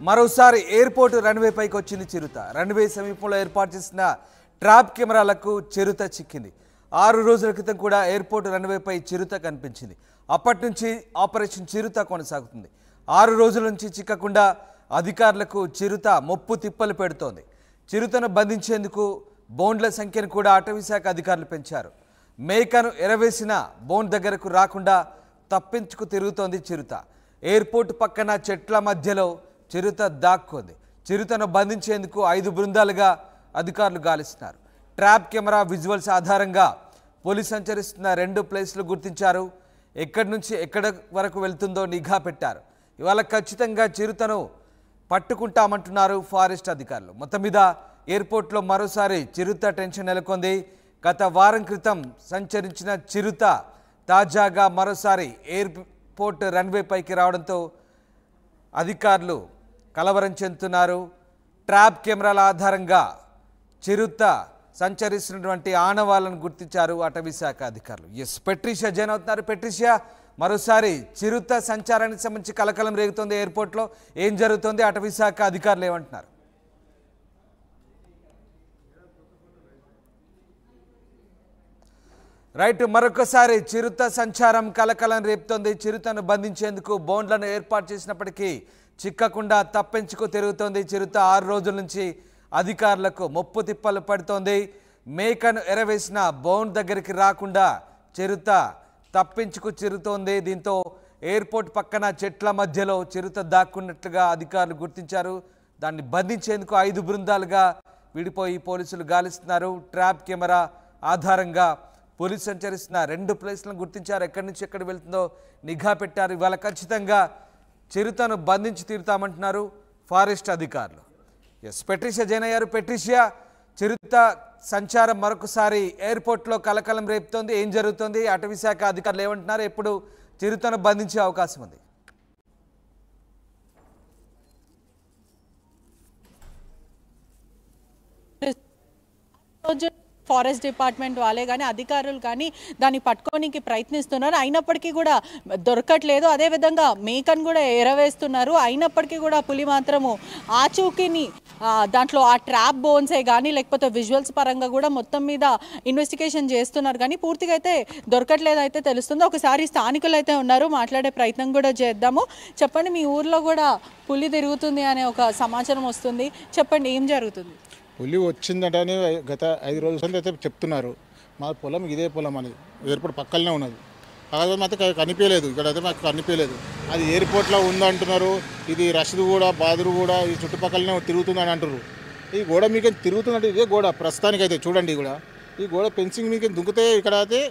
మరోసారి airport runway పైకి వచ్చింది చిరుత. రన్వే సమీపంలో ఏర్పాటు చేసిన ట్రాప్ కెమెరాలకు చిరుత చిక్కింది. 6 రోజుల క్రితం కూడా ఎయిర్పోర్ట్ రన్వేపై చిరుత కనిపించింది. అప్పటి నుంచి ఆపరేషన్ చిరుత కొనసాగుతుంది. 6 రోజుల నుంచి చిక్కకుండా అధికారులకు చిరుత ముప్పు తిప్పలు పెడుతోంది. చిరుతను బంధించేందుకు బోన్ల సంఖ్యను కూడా అటవీశాఖ అధికారులు పెంచారు. మేకను ఎరవేసిన బోన్ దగ్గరకు రాకుండా తప్పించుకు తిరుగుతోంది చిరుత. ఎయిర్పోర్ట్ పక్కన చెట్ల మధ్యలో చిరుత దాక్కుంది. చిరుతను బంధించేందుకు 5 బృందాలుగా అధికారులు గాలిస్తున్నారు. ట్రాప్ కెమెరా విజువల్స్ ఆధారంగా పోలీసు సంచరిస్తున్న 2 ప్లేస్లు గుర్తించారు. ఎక్కడి నుంచి ఎక్కడి వరకు వెళ్తుందో నిఘా పెట్టారు. ఇవాళ ఖచ్చితంగా చిరుతను పట్టుకుంటామంటున్నారు ఫారెస్ట్ అధికారులు. మొత్తం మీద ఎయిర్పోర్ట్లో మరోసారి చిరుత టెన్షన్ నెలకొంది. గత వారం క్రితం సంచరించిన చిరుత తాజాగా మరోసారి ఎయిర్పోర్ట్ రన్వే పైకి రావడంతో అధికారులు కలవరం చెందుతున్నారు. ట్రాప్ కెమెరాల ఆధారంగా చిరుత సంచరిస్తున్నటువంటి ఆనవాళ్లను గుర్తించారు అటవీశాఖ అధికారులు. పెట్రిషియా జైన్ అవుతున్నారు. పెట్రిషియా, మరోసారి చిరుత సంచారానికి సంబంధించి కలకలం రేగుతోంది. ఎయిర్పోర్ట్లో ఏం జరుగుతోంది? అటవీశాఖ అధికారులు ఏమంటున్నారు? రైట్, మరొకసారి చిరుత సంచారం కలకలం రేపుతోంది. చిరుతను బంధించేందుకు బోన్లను ఏర్పాటు చేసినప్పటికీ చిక్కకుండా తప్పించుకు తిరుగుతోంది చిరుత. 6 రోజుల నుంచి అధికారులకు ముప్పు తిప్పలు పడుతోంది. మేకను ఎరవేసిన బోన్ దగ్గరికి రాకుండా చిరుత తప్పించుకు చిరుతోంది. దీంతో ఎయిర్పోర్ట్ పక్కన చెట్ల మధ్యలో చిరుత దాక్కున్నట్లుగా అధికారులు గుర్తించారు. దాన్ని బంధించేందుకు 5 బృందాలుగా విడిపోయి పోలీసులు గాలిస్తున్నారు. ట్రాప్ కెమెరా ఆధారంగా పోలీసు సంచరిస్తున్న 2 ప్లేస్లను గుర్తించారు. ఎక్కడి నుంచి ఎక్కడ వెళ్తుందో నిఘా పెట్టారు. ఇవాళ ఖచ్చితంగా చిరుతను బంధించి తీరుతామంటున్నారు ఫారెస్ట్ అధికారులు. పెట్రిషియా జైన్ అయ్యారు. పెట్రిషియా, చిరుత సంచారం మరొకసారి ఎయిర్పోర్ట్లో కలకలం రేపుతోంది. ఏం జరుగుతుంది? అటవీశాఖ అధికారులు ఏమంటున్నారు? ఎప్పుడు చిరుతను బంధించే అవకాశం ఉంది? ఫారెస్ట్ డిపార్ట్మెంట్ వాళ్ళే కానీ అధికారులు కానీ దాన్ని పట్టుకోనికి ప్రయత్నిస్తున్నారు. అయినప్పటికీ కూడా దొరకట్లేదు. అదేవిధంగా మేకను కూడా ఎరవేస్తున్నారు. అయినప్పటికీ కూడా పులి మాత్రము ఆచూకీని దాంట్లో ఆ ట్రాప్ బోన్సే కానీ లేకపోతే విజువల్స్ పరంగా కూడా మొత్తం మీద ఇన్వెస్టిగేషన్ చేస్తున్నారు. కానీ పూర్తిగా అయితే దొరకట్లేదు అయితే తెలుస్తుంది. ఒకసారి స్థానికులు అయితే ఉన్నారు, మాట్లాడే ప్రయత్నం కూడా చేద్దాము. చెప్పండి, మీ ఊర్లో కూడా పులి తిరుగుతుంది అనే ఒక సమాచారం వస్తుంది. చెప్పండి, ఏం జరుగుతుంది? పులి వచ్చిందటని గత 5 రోజుల అయితే చెప్తున్నారు. మా పొలం ఇదే పొలం అనేది ఎయిర్పోర్ట్ పక్కనే ఉన్నది. కాకపోతే మాత్రం కనిపించలేదు. ఇక్కడైతే మాకు కనిపించలేదు. అది ఎయిర్పోర్ట్లో ఉందంటున్నారు. ఇది రషీద్ కూడా, బాదురు కూడా ఈ చుట్టుపక్కలనే తిరుగుతుందని అంటారు. ఈ గోడ మీకు తిరుగుతుందంటే ఇదే గోడ ప్రస్తుతానికి అయితే చూడండి. కూడా ఈ గోడ ఫెన్సింగ్ మీకు దుంకితే ఇక్కడ అయితే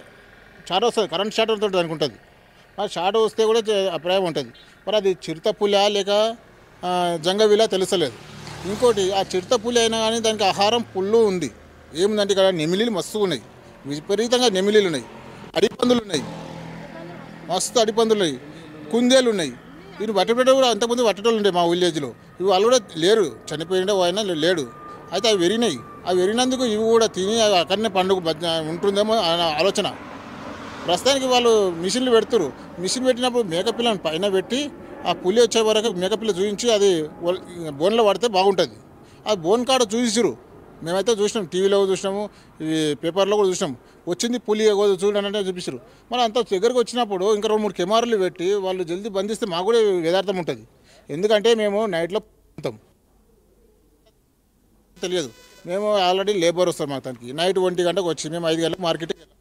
షాట్ వస్తుంది. కరెంట్ షాట్ ఉంటుంది అనుకుంటుంది. ఆ షాట్ వస్తే కూడా అభిప్రాయం ఉంటుంది. మరి అది చిరుత పులా లేక జంగవిలా తెలుస్తలేదు. ఇంకోటి, ఆ చిరుత పులి అయినా కానీ దానికి ఆహారం పుల్లు ఉంది. ఏముందంటే ఇక్కడ నెమిలీలు మస్తు ఉన్నాయి, విపరీతంగా నెమిలీలు ఉన్నాయి, అడిపందులు ఉన్నాయి, మస్తు అడిపందులు ఉన్నాయి, కుందేలు ఉన్నాయి. వీరు వట్టపెట్ట కూడా అంతకుముందు వట్టటోళ్ళు ఉండే మా విలేజ్లో. ఇవి వాళ్ళు కూడా లేరు, చనిపోయిండే ఆయన లేడు. అయితే అవి వెరినాయి. అవి వెరినందుకు ఇవి కూడా తిని అక్కడనే పండుగ ఉంటుందేమో ఆలోచన. ప్రస్తుతానికి వాళ్ళు మిషన్లు పెడుతురు. మిషన్ పెట్టినప్పుడు మేకపిల్లని పైన పెట్టి ఆ పులి వచ్చే వరకు మేకపిల్ల చూపించి అది బోన్లో పడితే బాగుంటుంది. ఆ బోన్ కాడ చూసిరు. మేమైతే చూసినాం, టీవీలో చూసినాము, ఈ పేపర్లో కూడా చూసినాం. వచ్చింది పులి చూడండి అంటే చూపిస్తారు. మరి అంత దగ్గరకు వచ్చినప్పుడు ఇంకా 2-3 కెమెరాలు పెట్టి వాళ్ళు జల్దీ బంధిస్తే మాకు కూడా యథార్థం ఉంటుంది. ఎందుకంటే మేము నైట్లో ఉంటాం, తెలియదు. మేము ఆల్రెడీ లేబర్ వస్తాం. మాకు తనకి నైట్ 1 గంటకు వచ్చి మేము 5 గంటలకు మార్కెట్కి వెళ్ళాం.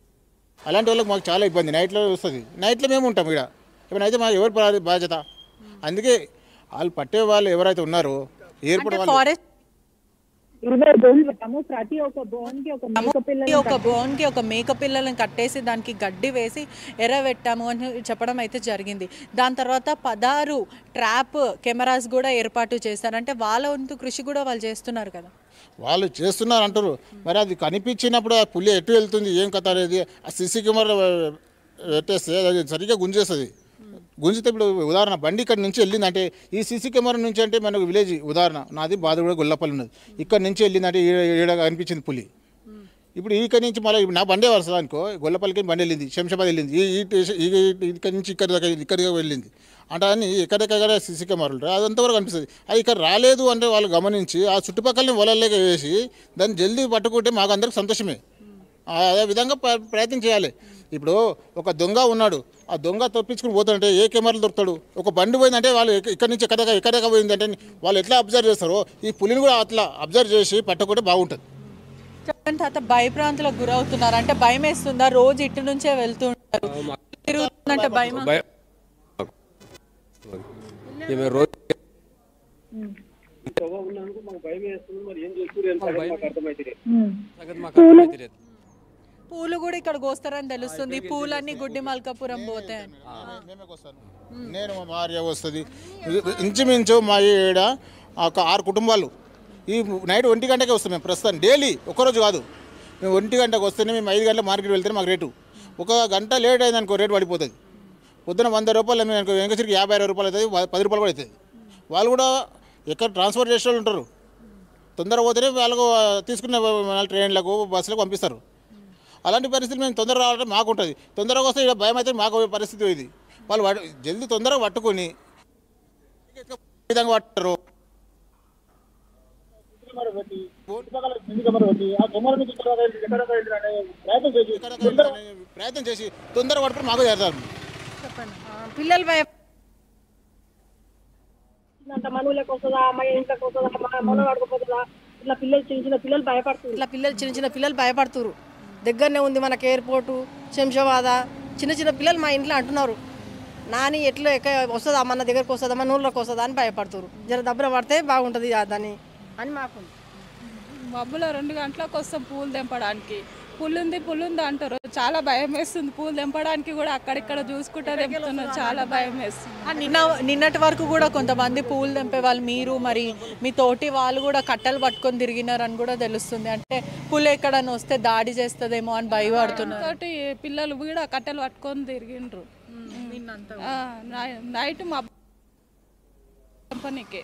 అలాంటి వాళ్ళకి మాకు చాలా ఇబ్బంది. నైట్లో వస్తుంది. నైట్లో మేము ఉంటాం. ఇక్కడ ఏమైనా అయితే మాకు ఎవరి బాధ్యత? అందుకే వాళ్ళు పట్టే వాళ్ళు ఎవరైతే ఉన్నారో ఎయిర్పోర్ట్ వాళ్ళు ప్రతి ఒక్క బోన్ కి ఒక మేక పిల్లలను కట్టేసి దానికి గడ్డి వేసి ఎర్రబెట్టాము అని చెప్పడం అయితే జరిగింది. దాని తర్వాత 16 ట్రాప్ కెమెరాస్ కూడా ఏర్పాటు చేస్తారు. అంటే వాళ్ళ వంతు కృషి కూడా వాళ్ళు చేస్తున్నారు కదా. వాళ్ళు చేస్తున్నారు అంటారు. మరి అది కనిపించినప్పుడు ఆ పులి ఎటు వెళ్తుంది, ఏం కథ అనేది ఆ సీసీ కెమెరా పెట్టేస్తే అది సరిగ్గా గుంజేస్తుంది. గుంజితే ఇప్పుడు ఉదాహరణ బండి ఇక్కడ నుంచి వెళ్ళిందంటే ఈ సీసీ కెమెరా నుంచి అంటే మనకు విలేజ్ ఉదాహరణ నాది బాదుగూడ గొల్లపల్లి ఉన్నది. ఇక్కడ నుంచి వెళ్ళిందంటే ఈడ అనిపించింది పులి. ఇప్పుడు ఇక్కడ నుంచి మళ్ళీ నా బండే వస్తుంది అనుకో, గొల్లపల్లికి బండి వెళ్ళింది, శంషాబాద్ వెళ్ళింది, ఇక్కడ నుంచి ఇక్కడికి వెళ్ళింది. అంటే అని ఎక్కడెక్కడ సీసీ కెమెరాలు ఉంటాయి అదంతవరకు కనిపిస్తుంది. అది ఇక్కడ రాలేదు అంటే వాళ్ళు గమనించి ఆ చుట్టుపక్కలని వలల్లోకి వేసి దాన్ని జల్దీ పట్టుకుంటే మాకు అందరికి సంతోషమే. అదే విధంగా ప్రయత్నం చేయాలి. ఇప్పుడు ఒక దొంగ ఉన్నాడు, ఆ దొంగ తప్పించుకుని పోతుంటే ఏ కెమెరాలు దొరుకుతాడు? ఒక బండి పోయిందంటే వాళ్ళు ఇక్కడి నుంచి ఎక్కడెక్క పోయిందంటే వాళ్ళు ఎట్లా అబ్జర్వ్ చేస్తారో ఈ పులిని కూడా అట్లా అబ్జర్వ్ చేసి పట్టుకుంటే బాగుంటుంది. చెప్పండి తాత, భయభ్రాంతులకు గురవుతున్నారు అంటే భయం వేస్తుందా? రోజు ఇటు నుంచే వెళ్తుంటారు, తిరుగుతుందంటే భయం. పూలు కూడా ఇక్కడ కోస్తారని తెలుస్తుంది, పూలన్నీ గుడ్డి మల్కాపురం పోతాయని. నేను మా భార్య వస్తుంది ఇంచుమించు మా ఈడ ఒక 6 కుటుంబాలు ఈ నైట్ 1 గంటకే వస్తాం మేము ప్రస్తుతం డైలీ. ఒక్కరోజు కాదు, మేము 1 గంటకు వస్తేనే మేము 5 గంటల మార్కెట్ వెళ్తే మాకు రేటు. ఒక గంట లేట్ అయింది అనుకో రేటు పడిపోతుంది. పొద్దున 100 రూపాయలు అనుకో వెంకసరికి 50 రూపాయలు అవుతుంది, 10 రూపాయలు కూడా అవుతుంది. వాళ్ళు కూడా ఎక్కడ ట్రాన్స్పోర్ట్ చేసే వాళ్ళు ఉంటారు, తొందరగా పోతేనే వాళ్ళకు తీసుకున్న ట్రైన్లకు బస్సులకు పంపిస్తారు. అలాంటి పరిస్థితులు మేము తొందరగా రావడం మాకు ఉంటుంది. తొందరగా వస్తే ఇక్కడ భయం అయితే మాకు పరిస్థితి ఇది. వాళ్ళు జల్దీ తొందరగా పట్టుకొని విధంగా పట్టారు ప్రయత్నం చేసి తొందరగా పట్టుకుని మాకు చేస్తారు. పిల్లలు మనవులకు వస్తుందా, మా ఇంట్లోకి వస్తుందా, మన వాడుకోపోతుందా, ఇట్లా పిల్లలు చిన్న పిల్లలు భయపడుతున్నారు. ఇట్లా పిల్లలు చిన్న పిల్లలు భయపడుతున్నారు. దగ్గరనే ఉంది మనకి ఎయిర్పోర్టు, శంషాబాద్. చిన్న పిల్లలు మా ఇంట్లో అంటున్నారు, నాని ఎట్లా వస్తుందా, మన దగ్గరకు వస్తుందా, మన ఊళ్ళోకి వస్తుందా అని భయపడుతున్నారు. జర దబ్బర పడితే బాగుంటుంది దాన్ని అని మాకు. మబ్బులో 2 గంటలకు వస్తాం పూలు తెంపడానికి. పుల్లుంది అంటారు, చాలా భయం వేస్తుంది. పూలు తెంపడానికి కూడా అక్కడిక్కడ చూసుకుంటా తెంపుతున్నారు, చాలా భయం వేస్తుంది. నిన్నటి వరకు కూడా కొంతమంది పూలు తెంపే వాళ్ళు, మీరు మరి మీ తోటి వాళ్ళు కూడా కట్టెలు పట్టుకొని తిరిగినారని కూడా తెలుస్తుంది. అంటే పులి ఎక్కడన్నా వస్తే దాడి చేస్తుందేమో అని భయపడుతున్నారు. తోటి పిల్లలు కూడా కట్టెలు పట్టుకొని తిరిగిండ్రు నైట్ మా తెంపనీకి.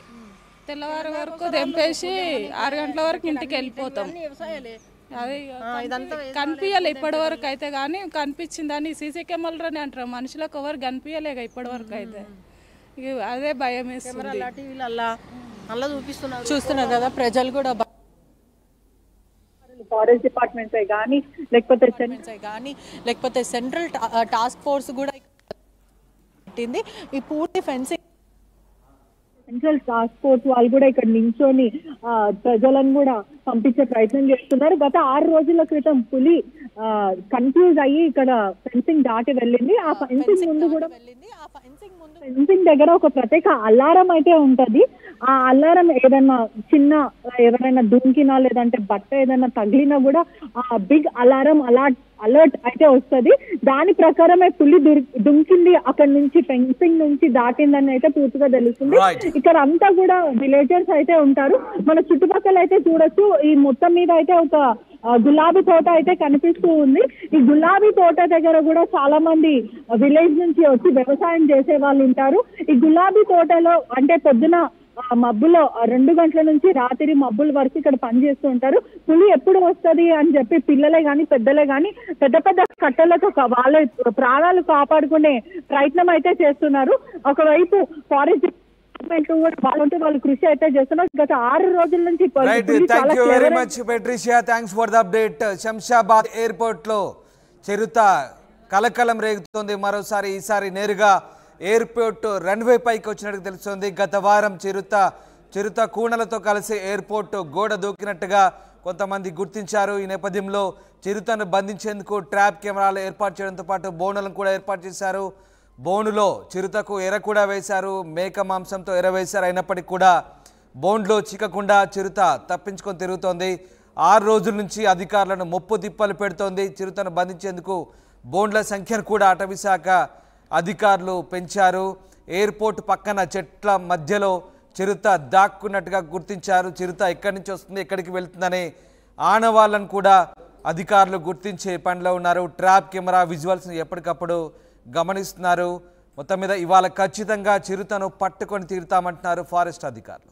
తెల్లవారు వరకు తెంపేసి 6 గంటల వరకు ఇంటికి వెళ్ళిపోతాం. అదే కనిపించలే ఇప్పటి వరకు అయితే, కానీ కనిపించిందని సీసీ కెమెరాలని అంటారు, మనుషులకు ఎవరు కనిపించలేక ఇప్పటి వరకు అయితే. అదే భయం వేస్తుంది. చూస్తున్నారు కదా ప్రజలు కూడా. ఫారెస్ట్ డిపార్ట్మెంట్స్ కానీ లేకపోతే సెంట్రల్ టాస్క్ ఫోర్స్ కూడా పెట్టింది. ఈ పూర్తి ఫెన్సింగ్ సెంట్రల్ టాస్క్ ఫోర్స్ వాళ్ళు కూడా ఇక్కడ నించొని ప్రజలను కూడా పంపించే ప్రయత్నం చేస్తున్నారు. గత 6 రోజుల క్రితం పులి కన్ఫ్యూజ్ అయ్యి ఇక్కడ ఫెన్సింగ్ దాటి వెళ్ళింది. ఆ ఫెన్సింగ్ ముందు కూడా ఫెన్సింగ్ దగ్గర ఒక ప్రత్యేక అలారం అయితే ఉంటది. ఆ అలారం ఏదైనా ఎవరైనా దుంకినా లేదంటే బట్ట ఏదైనా తగిలినా కూడా ఆ బిగ్ అలారం అలర్ట్ అయితే వస్తుంది. దాని ప్రకారమే పులి దుంకింది అక్కడ నుంచి, ఫెన్సింగ్ నుంచి దాటిందని అయితే పూర్తిగా తెలుస్తుంది. ఇక్కడ అంతా కూడా విలేజర్స్ అయితే ఉంటారు. మన చుట్టుపక్కల అయితే చూడొచ్చు, ఈ మొత్తం మీద అయితే ఒక గులాబీ తోట అయితే కనిపిస్తూ ఉంది. ఈ గులాబీ తోట దగ్గర కూడా చాలా మంది విలేజ్ నుంచి వచ్చి వ్యవసాయం చేసే వాళ్ళు ఉంటారు. ఈ గులాబీ తోటలో అంటే పొద్దున మబ్బులో 2 గంటల నుంచి రాత్రి మబ్బుల వరకు ఇక్కడ పనిచేస్తూ ఉంటారు. పులి ఎప్పుడు వస్తుంది అని చెప్పి పిల్లలే కానీ పెద్దలే కానీ పెద్ద కట్టెలతో వాళ్ళ ప్రాణాలు కాపాడుకునే ప్రయత్నం అయితే చేస్తున్నారు. ఒకవైపు ఫారెస్ట్ వాళ్ళు కృషి అయితే చేస్తున్నారు. గత 6 రోజుల నుంచి. శంషాబాద్ ఎయిర్పోర్ట్ లో చిరుత కలకలం రేగుతోంది. మరోసారి ఈసారి నేరుగా ఎయిర్పోర్ట్ రన్వే పైకి వచ్చినట్టు తెలుస్తోంది. గత వారం చిరుత కూనలతో కలిసి ఎయిర్పోర్ట్ గోడ దూకినట్టుగా కొంతమంది గుర్తించారు. ఈ నేపథ్యంలో చిరుతను బంధించేందుకు ట్రాప్ కెమెరాలు ఏర్పాటు చేయడంతో పాటు బోనులను కూడా ఏర్పాటు చేశారు. బోనులో చిరుతకు ఎర కూడా వేశారు, మేక మాంసంతో ఎర వేశారు. అయినప్పటికీ కూడా బోన్లో చిక్కకుండా చిరుత తప్పించుకొని తిరుగుతోంది. 6 రోజుల నుంచి అధికారులను ముప్పు తిప్పలు పెడుతోంది. చిరుతను బంధించేందుకు బోన్ల సంఖ్యను కూడా అటవీశాఖ అధికారులు పెంచారు. ఎయిర్పోర్ట్ పక్కన చెట్ల మధ్యలో చిరుత దాక్కున్నట్టుగా గుర్తించారు. చిరుత ఎక్కడి నుంచి వస్తుంది, ఎక్కడికి వెళ్తుందనే ఆనవాళ్ళను కూడా అధికారులు గుర్తించే పనిలో ఉన్నారు. ట్రాప్ కెమెరా విజువల్స్ని ఎప్పటికప్పుడు గమనిస్తున్నారు. మొత్తం మీద ఇవాళ ఖచ్చితంగా చిరుతను పట్టుకొని తీరుతామంటున్నారు ఫారెస్ట్ అధికారులు.